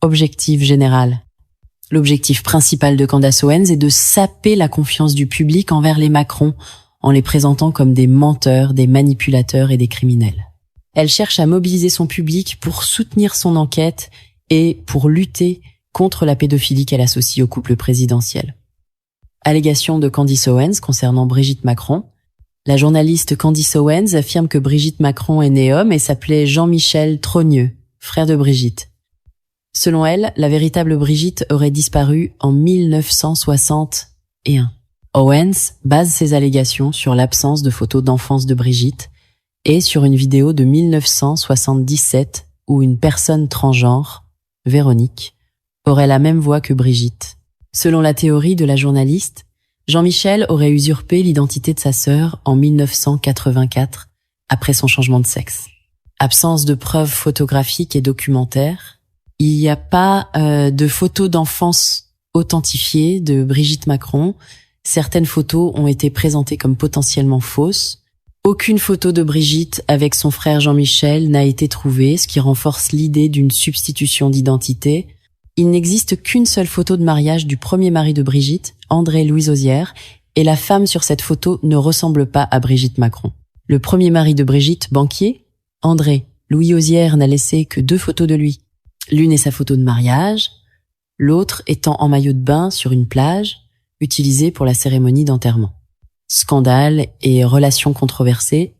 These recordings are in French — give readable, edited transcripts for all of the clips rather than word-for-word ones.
Objectif général. L'objectif principal de Candace Owens est de saper la confiance du public envers les Macron en les présentant comme des menteurs, des manipulateurs et des criminels. Elle cherche à mobiliser son public pour soutenir son enquête et pour lutter contre la pédophilie qu'elle associe au couple présidentiel. Allégation de Candace Owens concernant Brigitte Macron. La journaliste Candace Owens affirme que Brigitte Macron est née homme et s'appelait Jean-Michel Trogneux, frère de Brigitte. Selon elle, la véritable Brigitte aurait disparu en 1961. Owens base ses allégations sur l'absence de photos d'enfance de Brigitte et sur une vidéo de 1977 où une personne transgenre, Véronique, aurait la même voix que Brigitte. Selon la théorie de la journaliste, Jean-Michel aurait usurpé l'identité de sa sœur en 1984 après son changement de sexe. Absence de preuves photographiques et documentaires. Il n'y a pas de photos d'enfance authentifiées de Brigitte Macron. Certaines photos ont été présentées comme potentiellement fausses. Aucune photo de Brigitte avec son frère Jean-Michel n'a été trouvée, ce qui renforce l'idée d'une substitution d'identité. Il n'existe qu'une seule photo de mariage du premier mari de Brigitte, André Louis Osière, et la femme sur cette photo ne ressemble pas à Brigitte Macron. Le premier mari de Brigitte, banquier, André Louis Osière, n'a laissé que 2 photos de lui. L'une est sa photo de mariage, l'autre étant en maillot de bain sur une plage, utilisée pour la cérémonie d'enterrement. Scandale et relations controversées.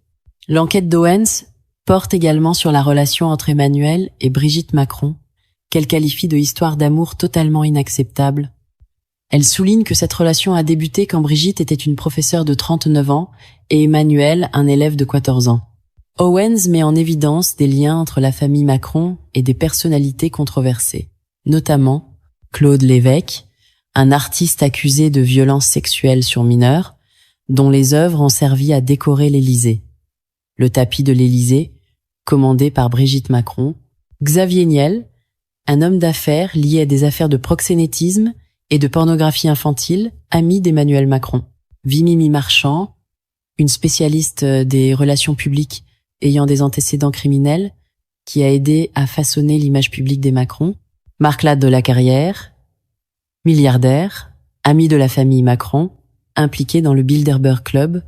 L'enquête d'Owens porte également sur la relation entre Emmanuel et Brigitte Macron, qu'elle qualifie de histoire d'amour totalement inacceptable. Elle souligne que cette relation a débuté quand Brigitte était une professeure de 39 ans et Emmanuel un élève de 14 ans. Owens met en évidence des liens entre la famille Macron et des personnalités controversées, notamment Claude Lévesque, un artiste accusé de violences sexuelles sur mineurs, dont les œuvres ont servi à décorer l'Élysée. Le tapis de l'Élysée, commandé par Brigitte Macron, Xavier Niel, un homme d'affaires lié à des affaires de proxénétisme et de pornographie infantile, ami d'Emmanuel Macron. Vimimi Marchand, une spécialiste des relations publiques ayant des antécédents criminels, qui a aidé à façonner l'image publique des Macron. Marc Lade de la Carrière, milliardaire, ami de la famille Macron, impliqué dans le Bilderberg Club.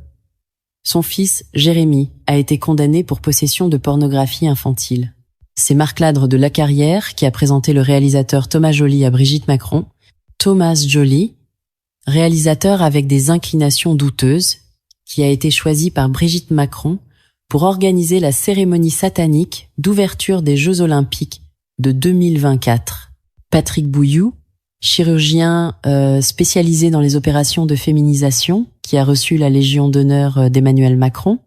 Son fils, Jérémy, a été condamné pour possession de pornographie infantile. C'est Marc Lade de la Carrière qui a présenté le réalisateur Thomas Joly à Brigitte Macron. Thomas Joly, réalisateur avec des inclinations douteuses, qui a été choisi par Brigitte Macron pour organiser la cérémonie satanique d'ouverture des Jeux Olympiques de 2024. Patrick Bouilloux, chirurgien spécialisé dans les opérations de féminisation, qui a reçu la Légion d'honneur d'Emmanuel Macron.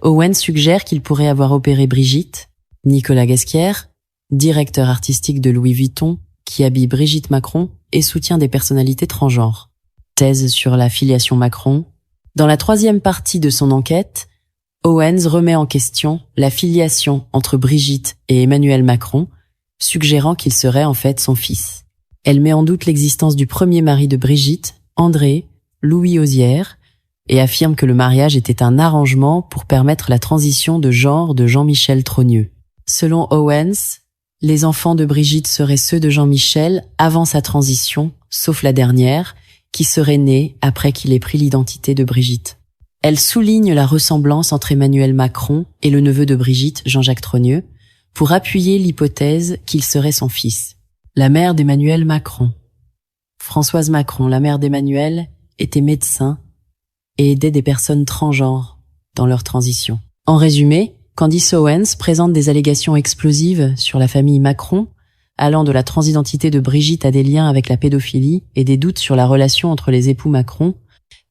Owens suggère qu'il pourrait avoir opéré Brigitte. Nicolas Ghesquière, directeur artistique de Louis Vuitton, qui habille Brigitte Macron et soutient des personnalités transgenres. Thèse sur la filiation Macron. Dans la 3e partie de son enquête, Owens remet en question la filiation entre Brigitte et Emmanuel Macron, suggérant qu'il serait en fait son fils. Elle met en doute l'existence du premier mari de Brigitte, André Louis Osière, et affirme que le mariage était un arrangement pour permettre la transition de genre de Jean-Michel Trogneux. Selon Owens, les enfants de Brigitte seraient ceux de Jean-Michel avant sa transition, sauf la dernière, qui serait née après qu'il ait pris l'identité de Brigitte. Elle souligne la ressemblance entre Emmanuel Macron et le neveu de Brigitte, Jean-Jacques Trogneux, pour appuyer l'hypothèse qu'il serait son fils. La mère d'Emmanuel Macron. Françoise Macron, la mère d'Emmanuel, était médecin et aidait des personnes transgenres dans leur transition. En résumé, Candace Owens présente des allégations explosives sur la famille Macron, allant de la transidentité de Brigitte à des liens avec la pédophilie et des doutes sur la relation entre les époux Macron,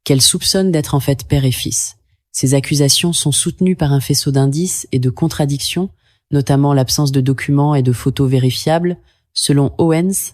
qu'elle soupçonne d'être en fait père et fils. Ces accusations sont soutenues par un faisceau d'indices et de contradictions, notamment l'absence de documents et de photos vérifiables. Selon Owens,